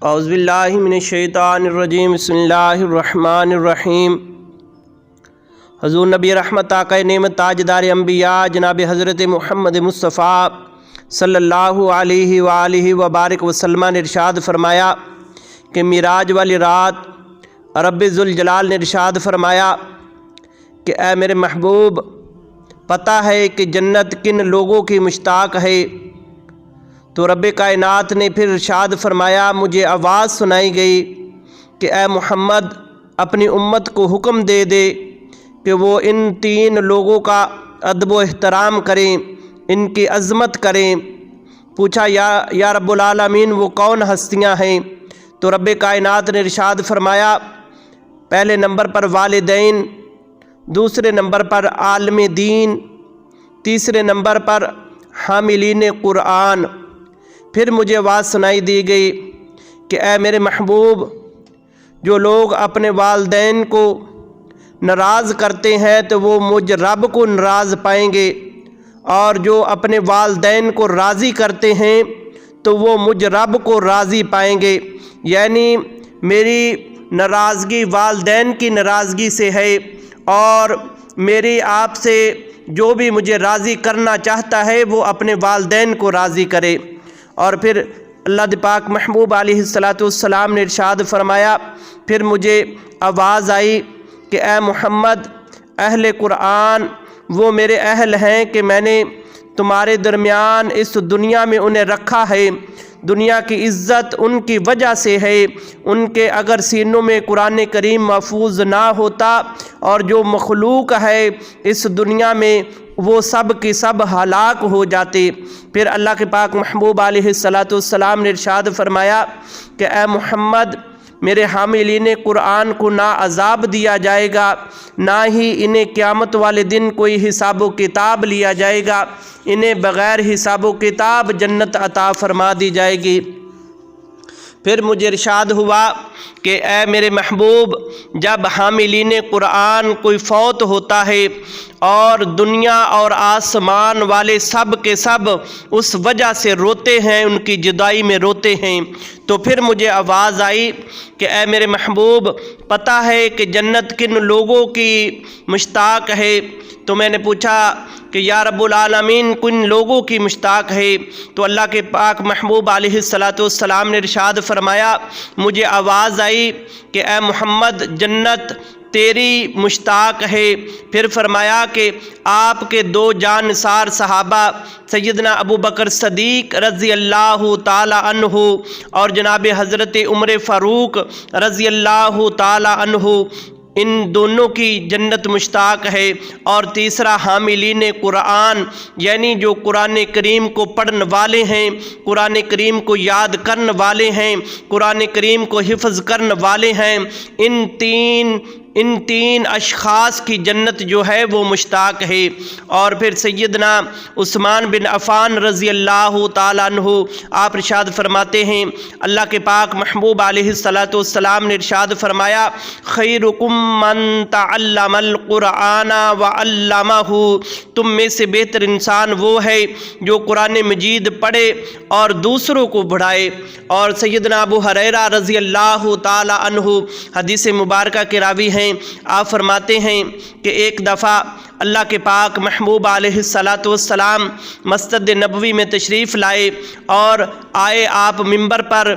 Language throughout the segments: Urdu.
اعوذ باللہ من الشیطان الرجیم بسم اللہ الرحمن الرحیم۔ حضور نبی رحمت آقا نعمت تاجدار انبیاء جناب حضرت محمد مصطفیٰ صلی اللہ علیہ وآلہ وبارک وسلم نے ارشاد فرمایا کہ معراج والی رات رب ذوالجلال نے ارشاد فرمایا کہ اے میرے محبوب، پتہ ہے کہ جنت کن لوگوں کی مشتاق ہے؟ تو رب کائنات نے پھر ارشاد فرمایا، مجھے آواز سنائی گئی کہ اے محمد، اپنی امت کو حکم دے دے کہ وہ ان تین لوگوں کا ادب و احترام کریں، ان کی عظمت کریں۔ پوچھا یا رب العالمین وہ کون ہستیاں ہیں؟ تو رب کائنات نے ارشاد فرمایا، پہلے نمبر پر والدین، دوسرے نمبر پر عالم دین، تیسرے نمبر پر حاملین قرآن۔ پھر مجھے آواز سنائی دی گئی کہ اے میرے محبوب، جو لوگ اپنے والدین کو ناراض کرتے ہیں تو وہ مجھ رب کو ناراض پائیں گے، اور جو اپنے والدین کو راضی کرتے ہیں تو وہ مجھ رب کو راضی پائیں گے۔ یعنی میری ناراضگی والدین کی ناراضگی سے ہے، اور میری آپ سے جو بھی مجھے راضی کرنا چاہتا ہے وہ اپنے والدین کو راضی کرے۔ اور پھر اللہ دی پاک محبوب علیہ السلام نے ارشاد فرمایا، پھر مجھے آواز آئی کہ اے محمد، اہل قرآن وہ میرے اہل ہیں کہ میں نے تمہارے درمیان اس دنیا میں انہیں رکھا ہے۔ دنیا کی عزت ان کی وجہ سے ہے۔ ان کے اگر سینوں میں قرآن کریم محفوظ نہ ہوتا اور جو مخلوق ہے اس دنیا میں وہ سب کی سب ہلاک ہو جاتے۔ پھر اللہ کے پاک محبوب علیہ السلام نے ارشاد فرمایا کہ اے محمد، میرے حاملین قرآن کو نہ عذاب دیا جائے گا، نہ ہی انہیں قیامت والے دن کوئی حساب و کتاب لیا جائے گا، انہیں بغیر حساب و کتاب جنت عطا فرما دی جائے گی۔ پھر مجھے ارشاد ہوا کہ اے میرے محبوب، جب حاملین قرآن کوئی فوت ہوتا ہے اور دنیا اور آسمان والے سب کے سب اس وجہ سے روتے ہیں، ان کی جدائی میں روتے ہیں، تو پھر مجھے آواز آئی کہ اے میرے محبوب، پتہ ہے کہ جنت کن لوگوں کی مشتاق ہے؟ تو میں نے پوچھا کہ یا رب العالمین کن لوگوں کی مشتاق ہے؟ تو اللہ کے پاک محبوب علیہ السلام نے ارشاد فرمایا، مجھے آواز آئی کہ اے محمد، جنت تیری مشتاق ہے۔ پھر فرمایا کہ آپ کے دو جانثار صحابہ سیدنا ابو بکر صدیق رضی اللہ تعالی عنہ اور جناب حضرت عمر فاروق رضی اللہ تعالی عنہ، ان دونوں کی جنت مشتاق ہے۔ اور تیسرا حاملین قرآن، یعنی جو قرآن کریم کو پڑھنے والے ہیں، قرآن کریم کو یاد کرنے والے ہیں، قرآن کریم کو حفظ کرنے والے ہیں، ان تین اشخاص کی جنت جو ہے وہ مشتاق ہے۔ اور پھر سیدنا عثمان بن عفان رضی اللہ تعالیٰ عنہ، آپ ارشاد فرماتے ہیں، اللہ کے پاک محبوب علیہ السلام نے ارشاد فرمایا، خیرکم من تعلم القرآن وعلمہ، تم میں سے بہتر انسان وہ ہے جو قرآن مجید پڑھے اور دوسروں کو پڑھائے۔ اور سیدنا ابو ہریرہ رضی اللہ تعالی عنہ حدیث مبارکہ کے راوی ہیں، آپ فرماتے ہیں کہ ایک دفعہ اللہ کے پاک محبوب علیہ السلام مسجد نبوی میں تشریف لائے اور آئے، آپ ممبر پر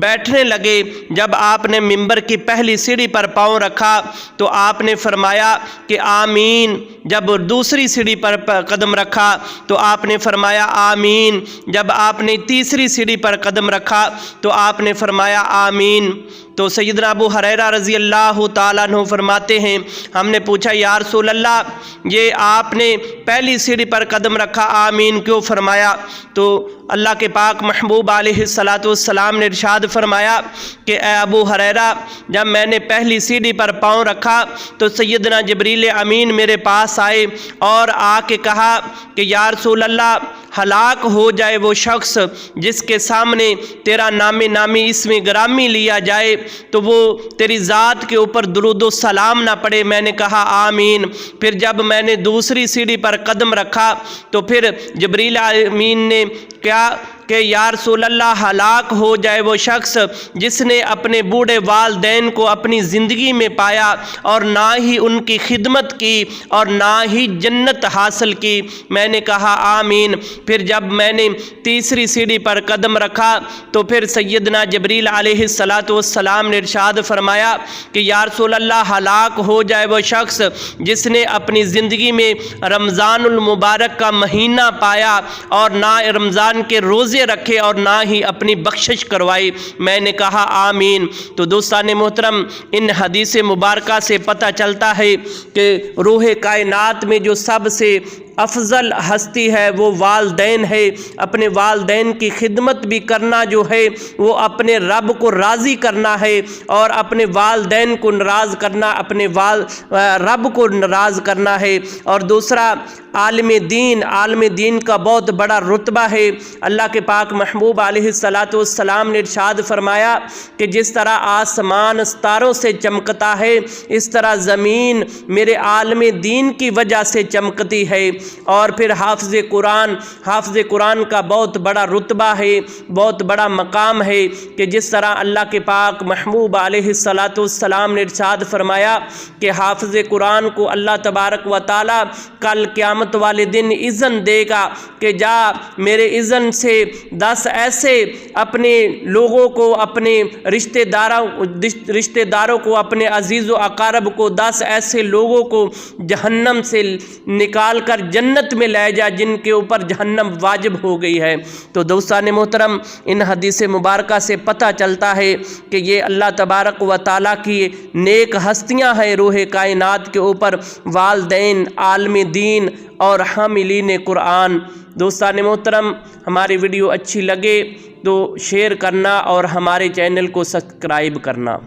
بیٹھنے لگے۔ جب آپ نے ممبر کی پہلی سیڑھی پر پاؤں رکھا تو آپ نے فرمایا کہ آمین۔ جب دوسری سیڑھی پر قدم رکھا تو آپ نے فرمایا آمین۔ جب آپ نے تیسری سیڑھی پر قدم رکھا تو آپ نے فرمایا آمین۔ تو سیدنا ابو ہریرہ رضی اللہ تعالیٰ عنہ فرماتے ہیں، ہم نے پوچھا یا رسول اللہ، یہ آپ نے پہلی سیڑھی پر قدم رکھا آمین کیوں فرمایا؟ تو اللہ کے پاک محبوب علیہ السلام نے ارشاد فرمایا کہ اے ابو ہریرہ، جب میں نے پہلی سیڑھی پر پاؤں رکھا تو سیدنا جبریل امین میرے پاس آئے اور آ کے کہا کہ یا رسول اللہ، ہلاک ہو جائے وہ شخص جس کے سامنے تیرا نام نامی اسم گرامی لیا جائے تو وہ تیری ذات کے اوپر درود و سلام نہ پڑے۔ میں نے کہا آمین۔ پھر جب میں نے دوسری سیڑھی پر قدم رکھا تو پھر جبریل امین نے کیا کہ یا رسول اللہ ہلاک ہو جائے وہ شخص جس نے اپنے بوڑھے والدین کو اپنی زندگی میں پایا اور نہ ہی ان کی خدمت کی اور نہ ہی جنت حاصل کی۔ میں نے کہا آمین۔ پھر جب میں نے تیسری سیڑھی پر قدم رکھا تو پھر سیدنا جبریل علیہ السلام نے ارشاد فرمایا کہ یا رسول اللہ ہلاک ہو جائے وہ شخص جس نے اپنی زندگی میں رمضان المبارک کا مہینہ پایا اور نہ رمضان کے روزے رکھے اور نہ ہی اپنی بخشش کروائی۔ میں نے کہا آمین۔ تو دوستان محترم، ان حدیث مبارکہ سے پتہ چلتا ہے کہ روح کائنات میں جو سب سے افضل ہستی ہے وہ والدین ہے۔ اپنے والدین کی خدمت بھی کرنا جو ہے وہ اپنے رب کو راضی کرنا ہے، اور اپنے والدین کو ناراض کرنا اپنے رب کو ناراض کرنا ہے۔ اور دوسرا عالم دین کا بہت بڑا رتبہ ہے۔ اللہ کے پاک محبوب علیہ السلام نے ارشاد فرمایا کہ جس طرح آسمان ستاروں سے چمکتا ہے اس طرح زمین میرے عالم دین کی وجہ سے چمکتی ہے۔ اور پھر حافظ قرآن کا بہت بڑا رتبہ ہے، بہت بڑا مقام ہے کہ جس طرح اللہ کے پاک محبوب علیہ السلام نے ارشاد فرمایا کہ حافظ قرآن کو اللہ تبارک و تعالی کل قیامت والے دن اذن دے گا کہ جا میرے اذن سے 10 ایسے اپنے لوگوں کو، اپنے رشتہ داروں کو، اپنے عزیز و اقارب کو 10 ایسے لوگوں کو جہنم سے نکال کر جنت میں لے جا جن کے اوپر جہنم واجب ہو گئی ہے۔ تو دوستان محترم، ان حدیث مبارکہ سے پتہ چلتا ہے کہ یہ اللہ تبارک و تعالیٰ کی نیک ہستیاں ہیں روح کائنات کے اوپر، والدین، عالم دین اور حاملین قرآن۔ دوستان محترم، ہماری ویڈیو اچھی لگے تو شیئر کرنا اور ہمارے چینل کو سبسکرائب کرنا۔